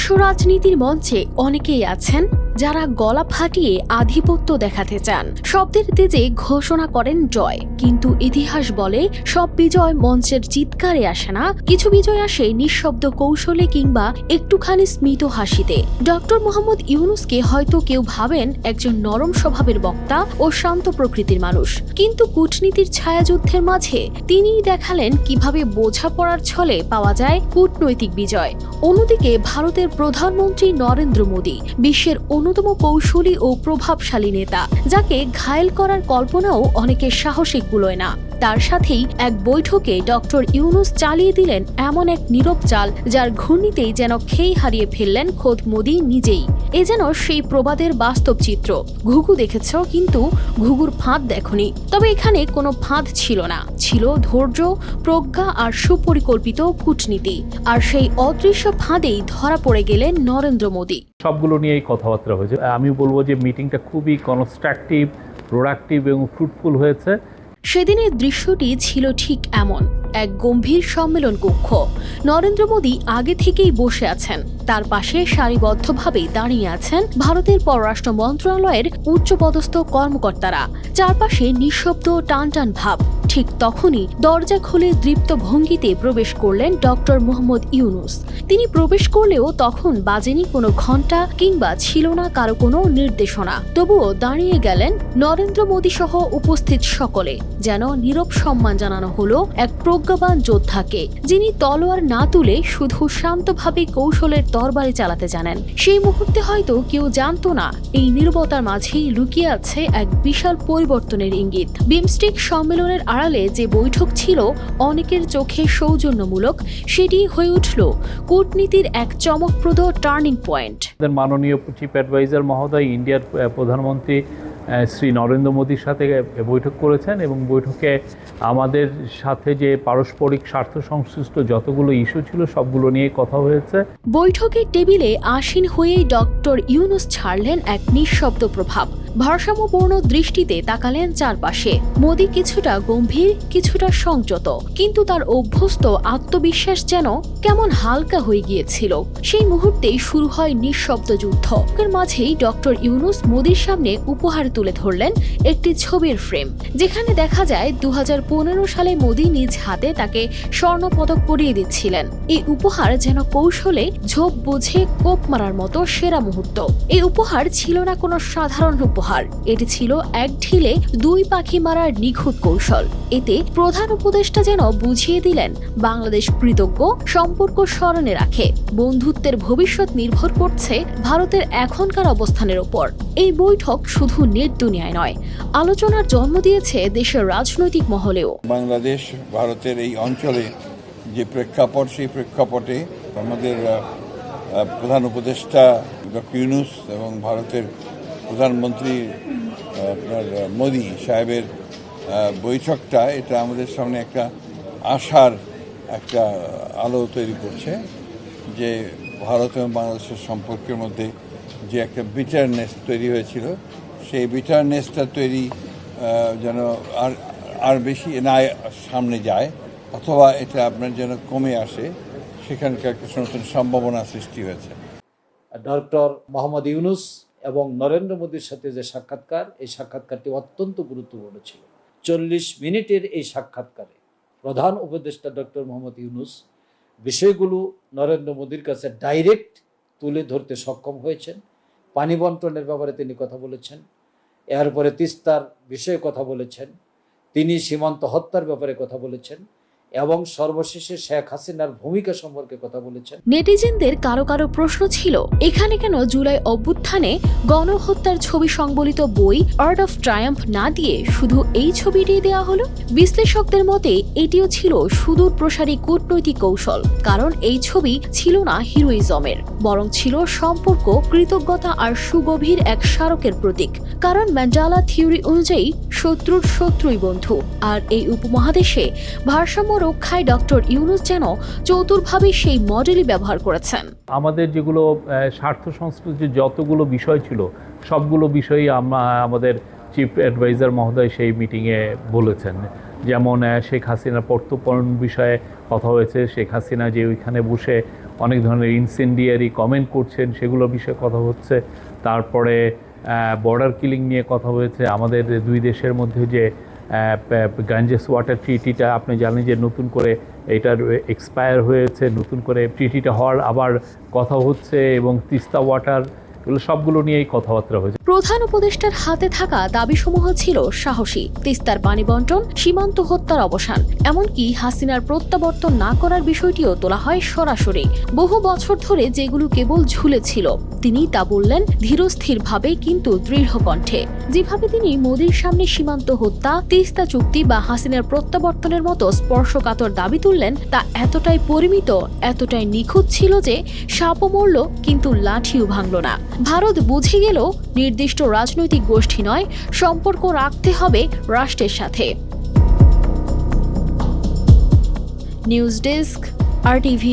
বিশ্ব রাজনীতির মঞ্চে অনেকেই আছেন যারা গলা ফাটিয়ে আধিপত্য দেখাতে চান, শব্দের তেজে ঘোষণা করেন জয়। কিন্তু ইতিহাস বলে সব বিজয় মঞ্চের চিৎকারে আসে না, কিছু বিজয় আসে নিঃশব্দ কৌশলে কিংবা একটুখানি স্মিত হাসিতে। ডক্টর মোহাম্মদ ইউনূসকে হয়তো কেউ ভাবেন একজন নরম স্বভাবের বক্তা ও শান্ত প্রকৃতির মানুষ, কিন্তু কূটনীতির ছায়াযুদ্ধের মাঝে তিনিই দেখালেন কিভাবে বোঝাপড়ার ছলে পাওয়া যায় কূটনৈতিক বিজয়। অন্যদিকে ভারতের প্রধানমন্ত্রী নরেন্দ্র মোদী বিশ্বের অন্যতম কৌশলী ও প্রভাবশালী নেতা, যাকে ঘায়েল করার কল্পনাও অনেকের সাহসিক কুলোয় না। তার সাথেই এক বৈঠকে ডক্টর ইউনূস চালিয়ে দিলেন এমন এক নীরব চাল, যার ঘূর্ণিতেই যেন খেই হারিয়ে ফেললেন খোদ মোদী নিজেই। এ যেন সেই প্রবাদের বাস্তব চিত্র। ঘুঘু দেখেছ কিন্তু ঘুঘুর ফাঁদ দেখনি। তবে এখানে কোনো ফাঁদ ছিল না, ছিল ধৈর্য, প্রজ্ঞা আর সুপরিকল্পিত কূটনীতি। আর সেই অদৃশ্য ফাঁদেই ধরা পড়ে গেলেন নরেন্দ্র মোদী। সবগুলো নিয়েই কথাবার্তা হয়েছে। আমি বলবো যে মিটিংটা খুবই কনস্ট্রাকটিভ, প্রোডাক্টিভ এবং ফ্রুটফুল হয়েছে। সেদিনের দৃশ্যটি ছিল ঠিক এমন এক গম্ভীর সম্মেলন কক্ষ। নরেন্দ্র মোদী আগে থেকেই বসে আছেন, তার পাশে সারিবদ্ধভাবে দাঁড়িয়ে আছেন ভারতের পররাষ্ট্র মন্ত্রণালয়ের উচ্চপদস্থ কর্মকর্তারা। চারপাশে নিঃশব্দ টানটান ভাব। ঠিক তখনই দরজা খুলে দৃপ্ত ভঙ্গিতে প্রবেশ করলেন ডক্টর মোহাম্মদ ইউনূস। তিনি প্রবেশ করলেও তখন বাজেনি কোনো ঘণ্টা কিংবা ছিল না কারো কোনো নির্দেশনা। তবুও দাঁড়িয়ে গেলেন নরেন্দ্র মোদী সহ উপস্থিত সকলে, যেন নীরব সম্মান জানানো হলো এক প্রজ্ঞাবান যোদ্ধাকে, যিনি তলোয়ার না তুলে শুধু শান্তভাবে কৌশলের তরবারি চালাতে জানেন। সেই মুহূর্তে হয়তো কেউ জানতো না এই নীরবতার মাঝেই লুকিয়ে আছে এক বিশাল পরিবর্তনের ইঙ্গিত। বিমস্টেক সম্মেলনের আড়ালে যে বৈঠক ছিল অনেকের চোখে সৌজন্যমূলক, সেটি হয়ে উঠল কূটনীতির এক চমকপ্রদ টার্নিং পয়েন্ট। মাননীয় চিফ অ্যাডভাইজার মহোদয় ইন্ডিয়ার প্রধানমন্ত্রী শ্রী নরেন্দ্র মোদীর সাথে বৈঠক করেছেন এবং বৈঠকে আমাদের সাথে যে পারস্পরিক স্বার্থ সংশ্লিষ্ট যতগুলো ইস্যু ছিল সবগুলো নিয়ে কথা হয়েছে। বৈঠকের টেবিলে আসীন হয়েই ডক্টর ইউনূস ছাড়লেন এক নিঃশব্দ প্রভাব। ভারসাম্যপূর্ণ দৃষ্টিতে তাকালেন চারপাশে। মোদী কিছুটা গম্ভীর, কিছুটা সংযত, কিন্তু তার অভ্যস্ত আত্মবিশ্বাস যেন কেমন হালকা হয়ে গিয়েছিল। সেই মুহূর্তেই শুরু হয় নিঃশব্দ যুদ্ধ। এর মাঝেই ডক্টর ইউনূস মোদীর সামনে উপহার তুলে ধরলেন একটি ছবির ফ্রেম, যেখানে দেখা যায় 2015 সালে মোদী নিজ হাতে তাকে স্বর্ণপদক পরিয়ে দিচ্ছিলেন। এই উপহার যেন কৌশলে ঝোপ বুঝে কোপ মারার মতো সেরা মুহূর্ত। এই উপহার ছিল না কোনো সাধারণ উপহার, এটি ছিল এক ঢিলে দুই পাখি মারার নিখুঁত কৌশল। এতে প্রধান উপদেষ্টা যেন বুঝিয়ে দিলেন বাংলাদেশ কৃতজ্ঞ, সম্পর্ক স্মরণে রাখে, বন্ধুত্বের ভবিষ্যৎ নির্ভর করছে ভারতের এখনকার অবস্থানের উপর। এই বৈঠক শুধু নেট দুনিয়ায় নয়, আলোচনার জন্ম দিয়েছে দেশের রাজনৈতিক মহলেও। বাংলাদেশ ভারতের এই অঞ্চলে যে প্রেক্ষাপট, সেই প্রেক্ষাপটে আমাদের প্রধান উপদেষ্টা ডক্টর ইউনূস এবং ভারতের প্রধানমন্ত্রী আপনার মোদী সাহেবের বৈঠকটা, এটা আমাদের সামনে একটা আশার একটা আলো তৈরি করছে যে ভারত এবং বাংলাদেশের সম্পর্কের মধ্যে যে একটা বিটারনেস তৈরি হয়েছিল, সেই বিটারনেসটা তৈরি যেন আর বেশি না সামনে যায়, অথবা এটা আপনার যেন কমে আসে, সেখানকার কিছু নতুন সম্ভাবনা সৃষ্টি হয়েছে। ডক্টর মোহাম্মদ ইউনূস এবং নরেন্দ্র মোদীর সাথে যে সাক্ষাৎকার, এই সাক্ষাৎকারটি অত্যন্ত গুরুত্বপূর্ণ ছিল। 40 মিনিটের এই সাক্ষাৎকারে প্রধান উপদেষ্টা ডক্টর মোহাম্মদ ইউনূস বিষয়গুলো নরেন্দ্র মোদীর কাছে ডাইরেক্ট তুলে ধরতে সক্ষম হয়েছেন। পানি বন্টনের ব্যাপারে তিনি কথা বলেছেন, এরপরে তিস্তার বিষয়ে কথা বলেছেন, তিনি সীমান্ত হত্যার ব্যাপারে কথা বলেছেন এবং সর্বশেষে শেখ হাসিনার ভূমিকা সম্পর্কে কথা বলেছেন। নেটিজেনদের কারো কারো প্রশ্ন ছিল, এখানে কেন জুলাই অভ্যুত্থানে গণহত্যার ছবি সংবলিত বই আর্ট অফ ট্রায়াম্ফ না দিয়ে শুধু এই ছবিটি দেওয়া হলো? বিশ্লেষকদের মতে এটিও ছিল সুদূর প্রসারী কূটনৈতিক কৌশল, কারণ এই ছবি ছিল না হিরোইজমের, বরং ছিল সম্পর্ক, কৃতজ্ঞতা আর সুগভীর এক স্মারকের প্রতীক। কারণ ম্যান্ডেলা থিওরি অনুযায়ী শত্রুর শত্রুই বন্ধু। আর এই উপমহাদেশে ভারসাম্য রক্ষায় ডক্টর ইউনূস যেন চতুরভাবে সেই মডেলই ব্যবহার করেছেন। আমাদের যেগুলো স্বার্থ সংশ্লিষ্ট যতগুলো বিষয় ছিল সবগুলো বিষয়ই আমাদের চিফ অ্যাডভাইজার মহোদয় সেই মিটিংয়ে বলেছেন। যেমন শেখ হাসিনার প্রত্যর্পণ বিষয়ে কথা হয়েছে, শেখ হাসিনা যে ওইখানে বসে অনেক ধরনের ইনসেন্ডিয়ারি কমেন্ট করছেন সেগুলোর বিষয়ে কথা হচ্ছে। তারপরে বর্ডার কিলিং নিয়ে কথা হয়েছে। আমাদের দুই দেশের মধ্যে যে গাঞ্জেস ওয়াটার ট্রিটিটা আপনি জানেন যে নতুন করে এটার এক্সপায়ার হয়েছে, নতুন করে ট্রিটিটা হওয়ার আবার কথা হচ্ছে, এবং তিস্তা ওয়াটার, এগুলো সবগুলো নিয়েই কথাবার্তা হয়েছে। প্রধান উপদেষ্টার হাতে থাকা দাবিসমূহ ছিল সাহসী: তিস্তার পানি বন্টন, সীমান্ত হত্যার অবসান, এমনকি হাসিনার প্রত্যাবর্তন না করার বিষয়টিও তোলা হয় সরাসরি। বহু বছর ধরে যেগুলো কেবল ঝুলেছিল, তিনি তা বললেন ধীরস্থিরভাবে কিন্তু দৃঢ় কণ্ঠে। যেভাবে তিনি মোদির সামনে সীমান্ত হত্যা, তিস্তা চুক্তি বা হাসিনার প্রত্যাবর্তনের মতো স্পর্শকাতর দাবি তুললেন, তা এতটাই পরিমিত, এতটাই নিখুঁত ছিল যে সাপও মরল কিন্তু লাঠিও ভাঙল না। ভারত বুঝে গেল নির্দিষ্ট রাজনৈতিক গোষ্ঠী নয়, সম্পর্ক রাখতে হবে রাষ্ট্রের সাথে। News desk, RTV।